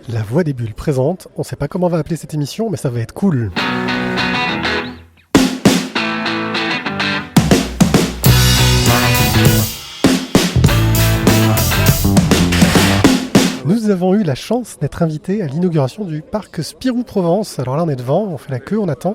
La Voix des Bulles présente, on sait pas comment on va appeler cette émission, mais ça va être cool. Nous avons eu la chance d'être invités à l'inauguration du parc Spirou Provence. Alors là on est devant, on fait la queue, on attend.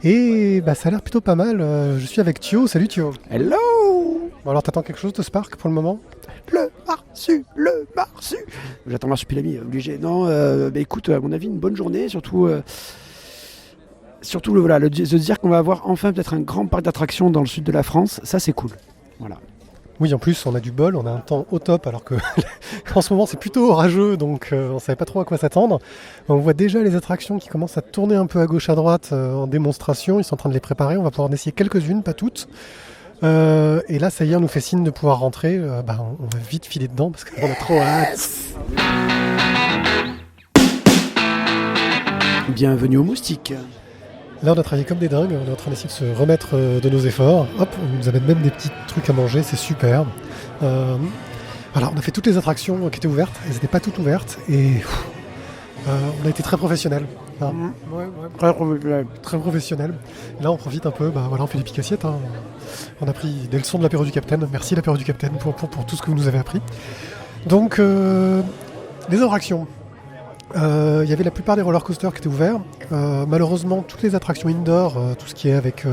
Et ça a l'air plutôt pas mal. Je suis avec Thio. Salut Thio. Hello. Bon alors t'attends quelque chose de ce parc pour le moment ? Le marsu. J'attends Marsupilami, obligé. Non, écoute, à mon avis, une bonne journée, surtout de se dire qu'on va avoir enfin peut-être un grand parc d'attractions dans le sud de la France, ça c'est cool. Voilà. Oui, en plus on a du bol, on a un temps au top alors que en ce moment c'est plutôt orageux, donc on savait pas trop à quoi s'attendre. On voit déjà les attractions qui commencent à tourner un peu à gauche à droite en démonstration, ils sont en train de les préparer, on va pouvoir en essayer quelques-unes, pas toutes. Et là ça y est, on nous fait signe de pouvoir rentrer, on va vite filer dedans parce qu'on a trop hâte. Bienvenue au Moustique. Là on a travaillé comme des dingues, on est en train d'essayer de se remettre de nos efforts. Hop, on nous amène même des petits trucs à manger, c'est super. Voilà, on a fait toutes les attractions qui étaient ouvertes, elles n'étaient pas toutes ouvertes et on a été très professionnels. Très professionnel. Là on profite un peu, on fait des piques-assiettes. On a pris des leçons de l'apéro du Capitaine. Merci l'apéro du Capitaine pour tout ce que vous nous avez appris. Donc les attractions. Il y avait la plupart des roller coasters qui étaient ouverts. Malheureusement, toutes les attractions indoor, tout ce qui est avec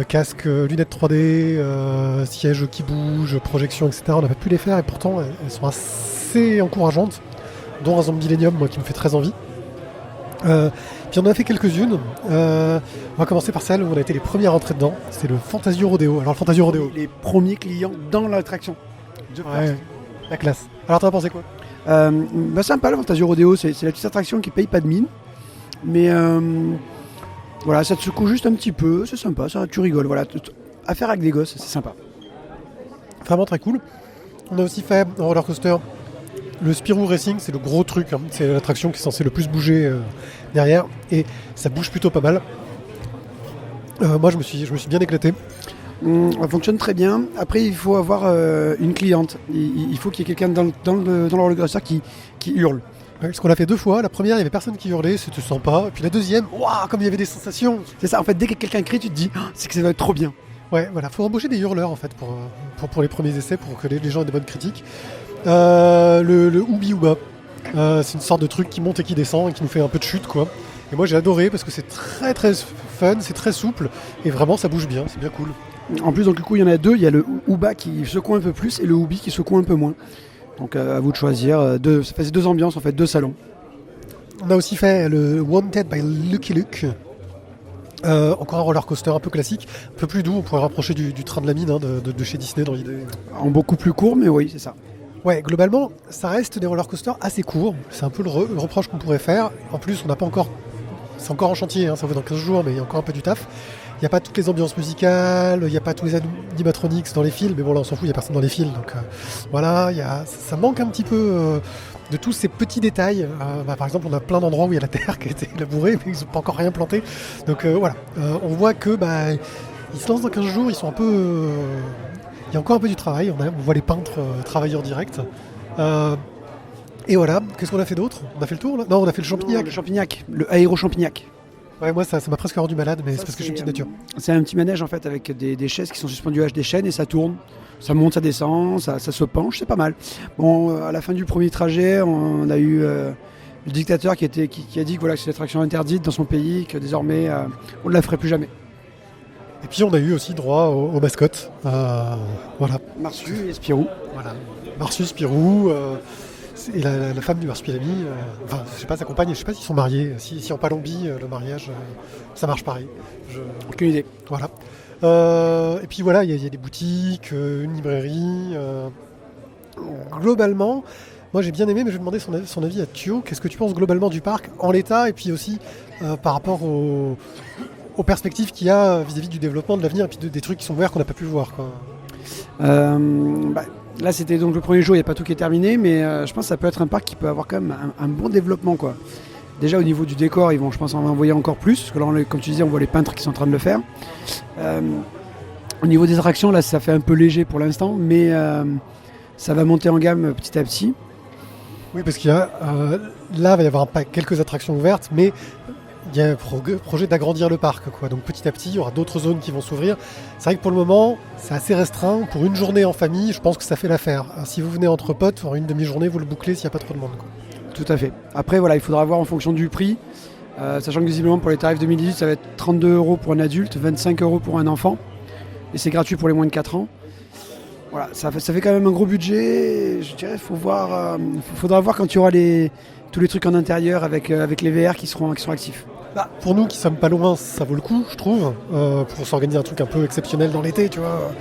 casque, lunettes 3D, sièges qui bougent, projections, etc., on n'a pas pu les faire et pourtant elles sont assez encourageantes, dont un Zombillenium, moi, qui me fait très envie. Puis on en a fait quelques-unes. On va commencer par celle où on a été les premiers à rentrer dedans. C'est le Fantasio Rodeo. Alors le Fantasio Rodeo. Les premiers clients dans l'attraction. Ouais, la classe. Alors t'en as pensé quoi ? Sympa le Fantasio Rodeo, c'est la petite attraction qui paye pas de mine. Mais voilà, ça te secoue juste un petit peu, c'est sympa, ça, tu rigoles. Voilà, à faire avec des gosses, c'est sympa. Vraiment très cool. On a aussi fait un roller coaster. Le Spirou Racing, c'est le gros truc, c'est l'attraction qui est censée le plus bouger derrière, et ça bouge plutôt pas mal. Moi je me suis bien éclaté. Ça fonctionne très bien. Après il faut avoir une cliente. Il faut qu'il y ait quelqu'un dans le roller coaster qui hurle. Ouais, parce qu'on l'a fait 2 fois. La première il y avait personne qui hurlait, c'était sympa. Et puis la deuxième, waouh, comme il y avait des sensations. C'est ça, en fait dès que quelqu'un crie tu te dis c'est que ça va être trop bien. Ouais, voilà, faut embaucher des hurleurs en fait pour les premiers essais, pour que les gens aient des bonnes critiques. Le Oobi Ooba, c'est une sorte de truc qui monte et qui descend et qui nous fait un peu de chute quoi. Et moi j'ai adoré parce que c'est très très fun, c'est très souple et vraiment ça bouge bien, c'est bien cool. En plus donc du coup il y en a 2, il y a le Ooba qui secoue un peu plus et le Oobi qui secoue un peu moins. Donc à vous de choisir, ça fait 2 ambiances en fait, 2 salons. On a aussi fait le Wanted by Lucky Luke. Encore un roller coaster un peu classique, un peu plus doux, on pourrait rapprocher du train de la mine de chez Disney dans l'idée. En beaucoup plus court, mais oui, c'est ça. Ouais, globalement, ça reste des roller coasters assez courts, c'est un peu le reproche qu'on pourrait faire. En plus, on n'a pas encore, c'est encore en chantier, ça va dans 15 jours, mais il y a encore un peu du taf. Il n'y a pas toutes les ambiances musicales, il n'y a pas tous les animatronics dans les fils, mais bon là on s'en fout, il n'y a personne dans les fils, donc voilà, ça manque un petit peu de tous ces petits détails. Par exemple, on a plein d'endroits où il y a la terre qui a été labourée, mais ils n'ont pas encore rien planté. Donc voilà, on voit que ils se lancent dans 15 jours, ils sont un peu... il y a encore un peu du travail, on voit les peintres travailler en direct. Et voilà, qu'est-ce qu'on a fait d'autre ? On a fait le tour là ? Non, on a fait le Champignac. Non, le Champignac, le aéro-Champignac. Ouais, moi ça m'a presque rendu malade, mais c'est parce que je suis une petite nature. C'est un petit manège en fait avec des chaises qui sont suspendues à des chaînes et ça tourne. Ça monte, ça descend, ça se penche, c'est pas mal. Bon, à la fin du premier trajet, on a eu le dictateur qui a dit que voilà, c'est une attraction interdite dans son pays, que désormais on ne la ferait plus jamais. Et puis on a eu aussi droit aux mascottes. Voilà. Marsu et Spirou. Voilà. Marsu, Spirou, et la femme du Marsupilami, je sais pas, sa compagne, je sais pas s'ils sont mariés. Si en Palombie, le mariage, ça marche pareil. Aucune idée. Voilà. Et puis voilà, il y a des boutiques, une librairie. Globalement, moi j'ai bien aimé, mais je vais demander son avis à Thio. Qu'est-ce que tu penses globalement du parc en l'état et puis aussi par rapport aux perspectives qu'il y a vis-à-vis du développement, de l'avenir et puis des trucs qui sont ouverts qu'on n'a pas pu voir quoi. Là c'était donc le premier jour, il n'y a pas tout qui est terminé, mais je pense que ça peut être un parc qui peut avoir quand même un bon développement quoi. Déjà au niveau du décor, ils vont je pense en envoyer encore plus, parce que là comme tu disais on voit les peintres qui sont en train de le faire. Au niveau des attractions, là ça fait un peu léger pour l'instant, mais ça va monter en gamme petit à petit. Oui, parce qu'il y a, là, il va y avoir quelques attractions ouvertes, mais il y a un projet d'agrandir le parc, quoi. Donc petit à petit, il y aura d'autres zones qui vont s'ouvrir. C'est vrai que pour le moment, c'est assez restreint. Pour une journée en famille, je pense que ça fait l'affaire. Si vous venez entre potes, en une demi-journée, vous le bouclez s'il n'y a pas trop de monde, quoi. Tout à fait. Après, voilà, il faudra voir en fonction du prix, sachant que visiblement pour les tarifs 2018, ça va être 32 € pour un adulte, 25 € pour un enfant, et c'est gratuit pour les moins de 4 ans. Voilà, ça fait quand même un gros budget. Je dirais, faudra voir quand il y aura tous les trucs en intérieur avec les VR qui seront actifs. Pour nous qui sommes pas loin, ça vaut le coup, je trouve, pour s'organiser un truc un peu exceptionnel dans l'été, tu vois,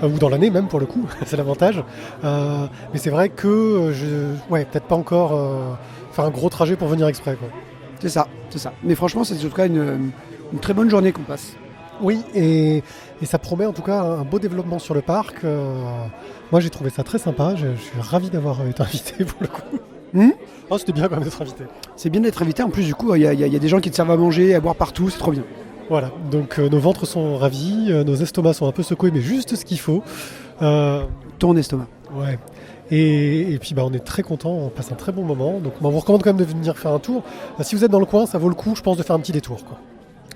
ou dans l'année même pour le coup, c'est l'avantage. Mais c'est vrai que peut-être pas encore faire un gros trajet pour venir exprès, quoi. C'est ça. Mais franchement, c'est en tout cas une très bonne journée qu'on passe. Oui, et ça promet en tout cas un beau développement sur le parc. Moi j'ai trouvé ça très sympa, je suis ravi d'avoir été invité pour le coup. C'était bien quand même d'être invité. C'est bien d'être invité, en plus du coup il y a des gens qui te servent à manger, à boire partout, c'est trop bien. Voilà, donc nos ventres sont ravis, nos estomacs sont un peu secoués, mais juste ce qu'il faut. Ton estomac. Ouais. Et puis on est très contents, on passe un très bon moment. Donc on vous recommande quand même de venir faire un tour. Si vous êtes dans le coin, ça vaut le coup, je pense, de faire un petit détour, quoi.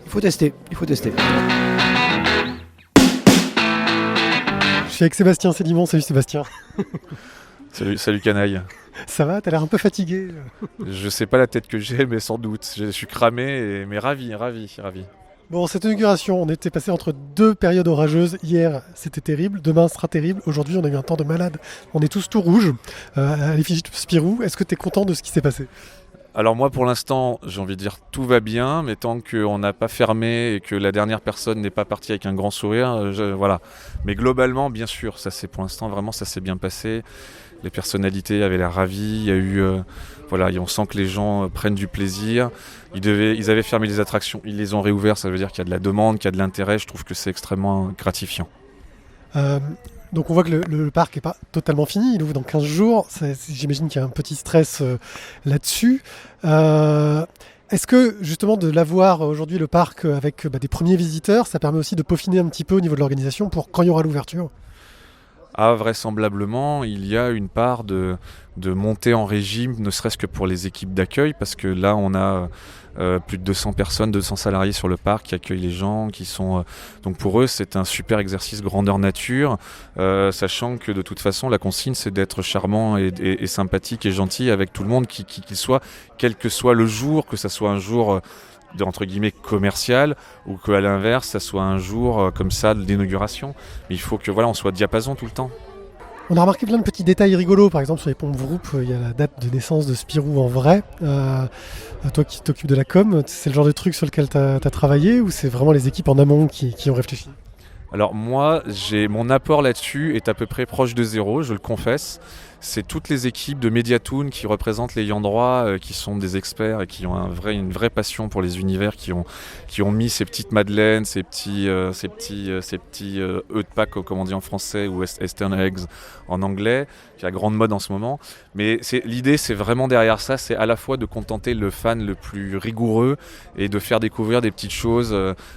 Il faut tester. Je suis avec Sébastien Sédimon. Salut Sébastien. Salut canaille. Ça va, t'as l'air un peu fatigué. Je sais pas la tête que j'ai, mais sans doute. Je suis cramé, mais ravi. Bon, cette inauguration, on était passé entre deux périodes orageuses. Hier, c'était terrible. Demain, ce sera terrible. Aujourd'hui, on a eu un temps de malade. On est tous tout rouges à l'effigie de Spirou. Est-ce que t'es content de ce qui s'est passé ? Alors moi, pour l'instant, j'ai envie de dire tout va bien, mais tant qu'on n'a pas fermé et que la dernière personne n'est pas partie avec un grand sourire, voilà. Mais globalement, bien sûr, pour l'instant, vraiment, ça s'est bien passé. Les personnalités avaient l'air ravies. Il y a eu, on sent que les gens prennent du plaisir. Ils avaient fermé les attractions, ils les ont réouvertes. Ça veut dire qu'il y a de la demande, qu'il y a de l'intérêt. Je trouve que c'est extrêmement gratifiant. Donc on voit que le parc n'est pas totalement fini, il ouvre dans 15 jours, j'imagine qu'il y a un petit stress là-dessus. Est-ce que justement de l'avoir aujourd'hui le parc avec des premiers visiteurs, ça permet aussi de peaufiner un petit peu au niveau de l'organisation pour quand il y aura l'ouverture ? Vraisemblablement, il y a une part de montée en régime, ne serait-ce que pour les équipes d'accueil, parce que là on a plus de 200 personnes, 200 salariés sur le parc qui accueillent les gens, qui sont donc pour eux c'est un super exercice grandeur nature, sachant que de toute façon la consigne c'est d'être charmant et sympathique et gentil avec tout le monde qu'il soit, quel que soit le jour, que ça soit un jour entre guillemets commercial ou qu'à l'inverse ça soit un jour comme ça d'inauguration, mais il faut que on soit diapason tout le temps. On a remarqué plein de petits détails rigolos, par exemple sur les pompes Vroop, il y a la date de naissance de Spirou en vrai. Toi qui t'occupes de la com, c'est le genre de truc sur lequel tu as travaillé ou c'est vraiment les équipes en amont qui ont réfléchi ? Alors moi, mon apport là-dessus est à peu près proche de zéro, je le confesse. C'est toutes les équipes de Mediatoon qui représentent les ayants droit, qui sont des experts et qui ont une vraie passion pour les univers, qui ont mis ces petites madeleines, ces petits œufs de Pâques, comme on dit en français, ou Eastern Eggs en anglais, qui est à grande mode en ce moment. Mais l'idée, c'est vraiment derrière ça, c'est à la fois de contenter le fan le plus rigoureux et de faire découvrir des petites choses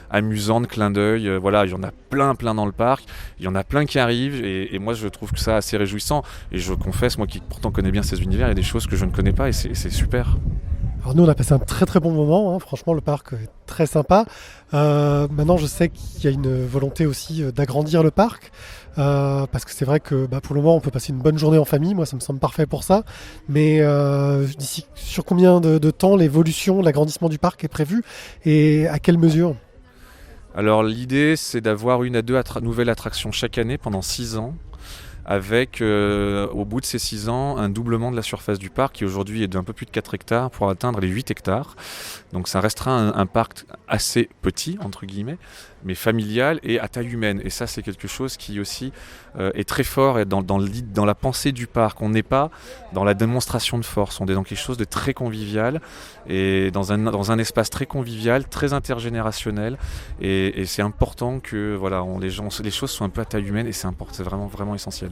amusantes, clins d'œil. Il y en a plein dans le parc, il y en a plein qui arrivent et moi je trouve que ça assez réjouissant. Et je confesse, moi qui pourtant connais bien ces univers, il y a des choses que je ne connais pas et c'est super. Alors nous on a passé un très très bon moment, franchement le parc est très sympa. Maintenant je sais qu'il y a une volonté aussi d'agrandir le parc, parce que c'est vrai que pour le moment on peut passer une bonne journée en famille, moi ça me semble parfait pour ça, mais d'ici sur combien de temps l'évolution, l'agrandissement du parc est prévu et à quelle mesure ? Alors l'idée c'est d'avoir 1 à 2 nouvelles attractions chaque année pendant 6 ans. Avec, au bout de ces 6 ans, un doublement de la surface du parc qui aujourd'hui est d'un peu plus de 4 hectares pour atteindre les 8 hectares. Donc ça restera un parc assez petit, entre guillemets, mais familial et à taille humaine. Et ça, c'est quelque chose qui aussi est très fort et dans la pensée du parc. On n'est pas dans la démonstration de force, on est dans quelque chose de très convivial et dans un espace très convivial, très intergénérationnel. Et c'est important que les choses soient un peu à taille humaine et c'est vraiment, vraiment essentiel.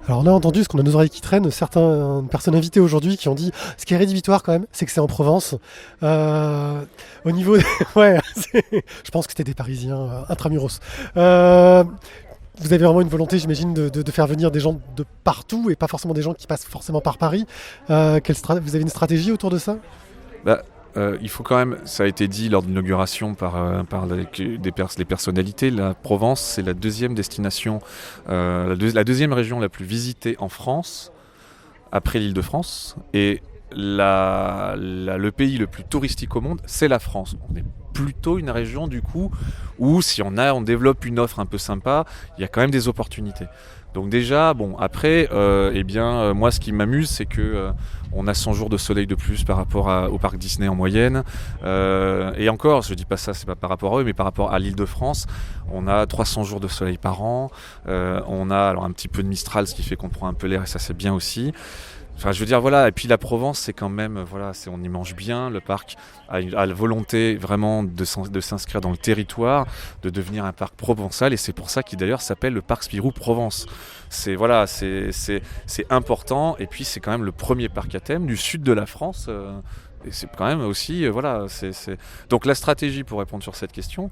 Alors on a entendu, parce qu'on a nos oreilles qui traînent, certaines personnes invitées aujourd'hui qui ont dit ce qui est rédhibitoire quand même, c'est que c'est en Provence. Au niveau... je pense que c'était des Parisiens intramuros. vous avez vraiment une volonté, j'imagine, de faire venir des gens de partout et pas forcément des gens qui passent forcément par Paris. Vous avez une stratégie autour de ça ? Il faut quand même, ça a été dit lors de l'inauguration par les personnalités, la Provence, c'est la deuxième destination, la deuxième région la plus visitée en France, après l'Île-de-France. Et le pays le plus touristique au monde, c'est la France. On est plutôt une région du coup où si on développe une offre un peu sympa, il y a quand même des opportunités. Donc déjà, bon, après, moi ce qui m'amuse, c'est que on a 100 jours de soleil de plus par rapport au parc Disney en moyenne. Et encore, je dis pas ça, c'est pas par rapport à eux, mais par rapport à l'Île-de-France, on a 300 jours de soleil par an. On a alors un petit peu de Mistral, ce qui fait qu'on prend un peu l'air et ça c'est bien aussi. Enfin, je veux dire, voilà, et puis la Provence, c'est quand même, voilà, on y mange bien, le parc a la volonté vraiment de s'inscrire dans le territoire, de devenir un parc provençal, et c'est pour ça qu'il d'ailleurs s'appelle le parc Spirou Provence. C'est important, et puis c'est quand même le premier parc à thème du sud de la France, et c'est quand même aussi, Donc la stratégie pour répondre sur cette question,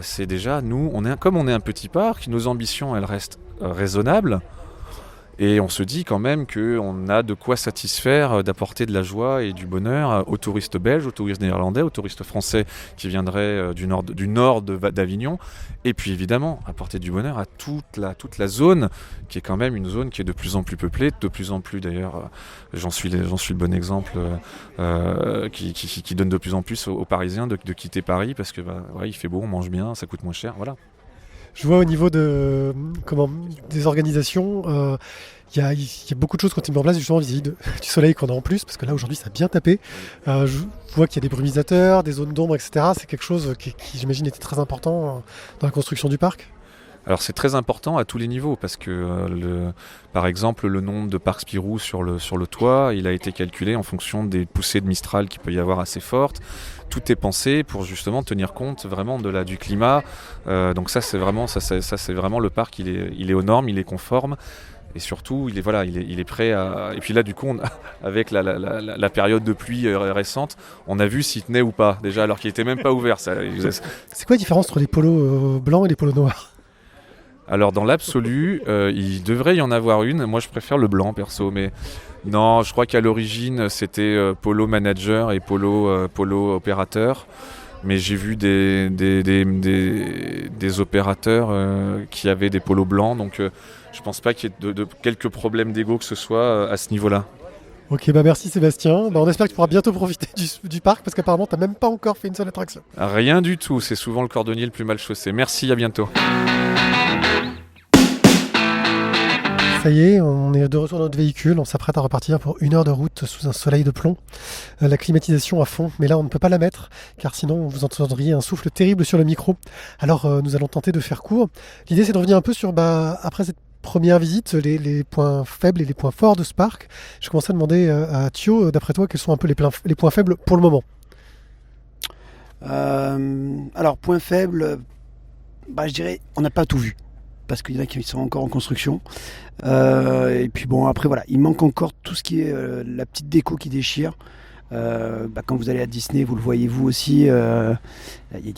c'est déjà, nous, comme on est un petit parc, nos ambitions, elles restent raisonnables. Et on se dit quand même qu'on a de quoi satisfaire, d'apporter de la joie et du bonheur aux touristes belges, aux touristes néerlandais, aux touristes français qui viendraient du nord d'Avignon. Et puis évidemment, apporter du bonheur à toute la zone, qui est quand même une zone qui est de plus en plus peuplée, de plus en plus d'ailleurs, j'en suis le bon exemple, qui donne de plus en plus aux Parisiens de quitter Paris parce que il fait beau, on mange bien, ça coûte moins cher, voilà. Je vois au niveau des organisations, il y a beaucoup de choses qui ont été mises en place justement vis-à-vis du soleil qu'on a en plus, parce que là aujourd'hui ça a bien tapé. Je vois qu'il y a des brumisateurs, des zones d'ombre, etc. C'est quelque chose qui j'imagine était très important dans la construction du parc. Alors c'est très important à tous les niveaux parce que par exemple le nombre de parcs Spirou sur le toit, il a été calculé en fonction des poussées de Mistral qu'il peut y avoir assez fortes. Tout est pensé pour justement tenir compte vraiment du climat. Donc ça c'est vraiment le parc, il est aux normes, il est conforme. Et surtout, il est prêt à... Et puis là, du coup, avec la période de pluie récente, on a vu s'il tenait ou pas, déjà, alors qu'il n'était même pas ouvert. C'est quoi la différence entre les polos blancs et les polos noirs ? Alors, dans l'absolu, il devrait y en avoir une. Moi, je préfère le blanc, perso, mais... Non, je crois qu'à l'origine, c'était polo manager et polo opérateur. Mais j'ai vu des opérateurs qui avaient des polos blancs, donc je pense pas qu'il y ait de quelques problèmes d'ego que ce soit à ce niveau-là. Ok, merci Sébastien. On espère que tu pourras bientôt profiter du parc, parce qu'apparemment tu n'as même pas encore fait une seule attraction. Rien du tout, c'est souvent le cordonnier le plus mal chaussé. Merci, à bientôt. Ça y est, on est de retour dans notre véhicule, on s'apprête à repartir pour 1 heure de route sous un soleil de plomb. La climatisation à fond, mais là on ne peut pas la mettre, car sinon vous entendriez un souffle terrible sur le micro. Alors nous allons tenter de faire court. L'idée c'est de revenir un peu sur, après cette première visite, les points faibles et les points forts de ce parc. Je commençais à demander à Thio, d'après toi, quels sont un peu les points faibles pour le moment ? Alors, points faibles, je dirais, on n'a pas tout vu. Parce qu'il y en a qui sont encore en construction. Et puis bon, après voilà, il manque encore tout ce qui est la petite déco qui déchire. Quand vous allez à Disney, vous le voyez vous aussi, il y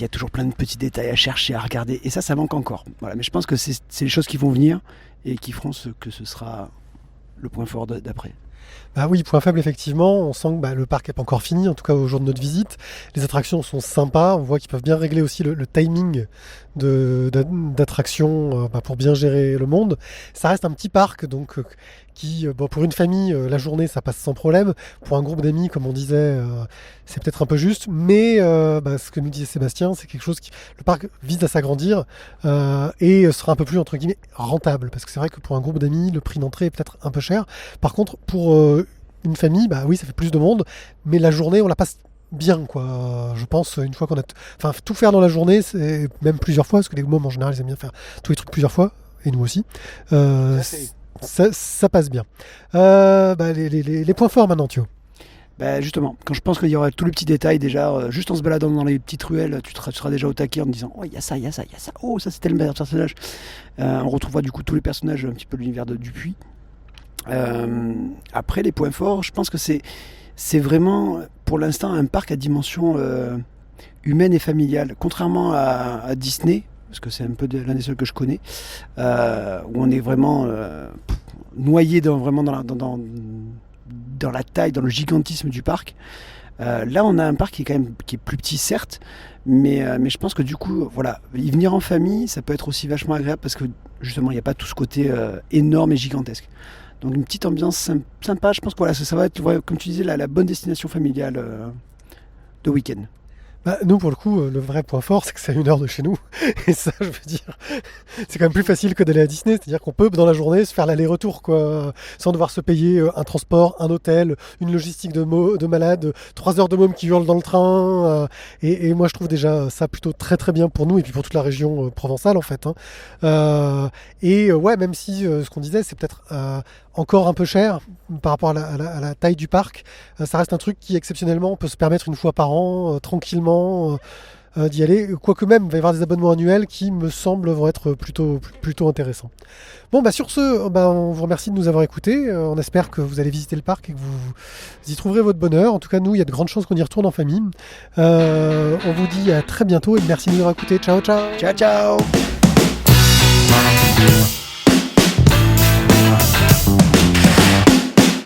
a toujours plein de petits détails à chercher, à regarder, et ça manque encore. Voilà, mais je pense que c'est les choses qui vont venir et qui feront que ce sera le point fort d'après. Oui, point faible effectivement, on sent que le parc n'est pas encore fini, en tout cas au jour de notre visite. Les attractions sont sympas, on voit qu'ils peuvent bien régler aussi le timing d'attractions pour bien gérer le monde. Ça reste un petit parc donc qui, pour une famille, la journée ça passe sans problème. Pour un groupe d'amis, comme on disait, c'est peut-être un peu juste, mais ce que nous disait Sébastien, c'est quelque chose le parc vise à s'agrandir et sera un peu plus entre guillemets rentable, parce que c'est vrai que pour un groupe d'amis, le prix d'entrée est peut-être un peu cher. Par contre, pour une famille, oui, ça fait plus de monde, mais la journée, on la passe bien, quoi. Je pense, une fois qu'on a... tout faire dans la journée, c'est même plusieurs fois, parce que les mômes, en général, ils aiment bien faire tous les trucs plusieurs fois, et nous aussi. Ça passe bien. Les points forts maintenant, Thio. Justement, quand je pense qu'il y aura tous les petits détails déjà, juste en se baladant dans les petites ruelles, tu seras déjà au taquet en te disant « Oh, il y a ça, oh, ça c'était le meilleur personnage ». On retrouvera du coup tous les personnages, un petit peu de l'univers de Dupuis. Après, les points forts, je pense que c'est vraiment, pour l'instant, un parc à dimension humaine et familiale. Contrairement à Disney, parce que c'est un peu l'un des seuls que je connais, où on est vraiment noyé vraiment dans la taille, dans le gigantisme du parc. Là, on a un parc qui est plus petit, certes, mais je pense que du coup, voilà, y venir en famille, ça peut être aussi vachement agréable parce que justement, il n'y a pas tout ce côté énorme et gigantesque. Donc une petite ambiance sympa, je pense que voilà, ça va être, comme tu disais, la bonne destination familiale de week-end. Bah, nous, pour le coup, le vrai point fort, c'est que c'est à 1 heure de chez nous. Et ça, je veux dire, c'est quand même plus facile que d'aller à Disney. C'est-à-dire qu'on peut, dans la journée, se faire l'aller-retour, quoi, sans devoir se payer un transport, un hôtel, une logistique de malade, 3 heures de môme qui hurlent dans le train. Et moi, je trouve déjà ça plutôt très très bien pour nous et puis pour toute la région provençale, en fait. Ouais, même si ce qu'on disait, c'est peut-être encore un peu cher par rapport à la taille du parc, ça reste un truc qui, exceptionnellement, peut se permettre une fois par an, tranquillement, d'y aller. Quoique même, il va y avoir des abonnements annuels qui, me semblent, vont être plutôt intéressants. Bon, sur ce, on vous remercie de nous avoir écoutés. On espère que vous allez visiter le parc et que vous y trouverez votre bonheur. En tout cas, nous, il y a de grandes chances qu'on y retourne en famille. On vous dit à très bientôt et merci de nous avoir écoutés. Ciao, ciao. Ciao, ciao.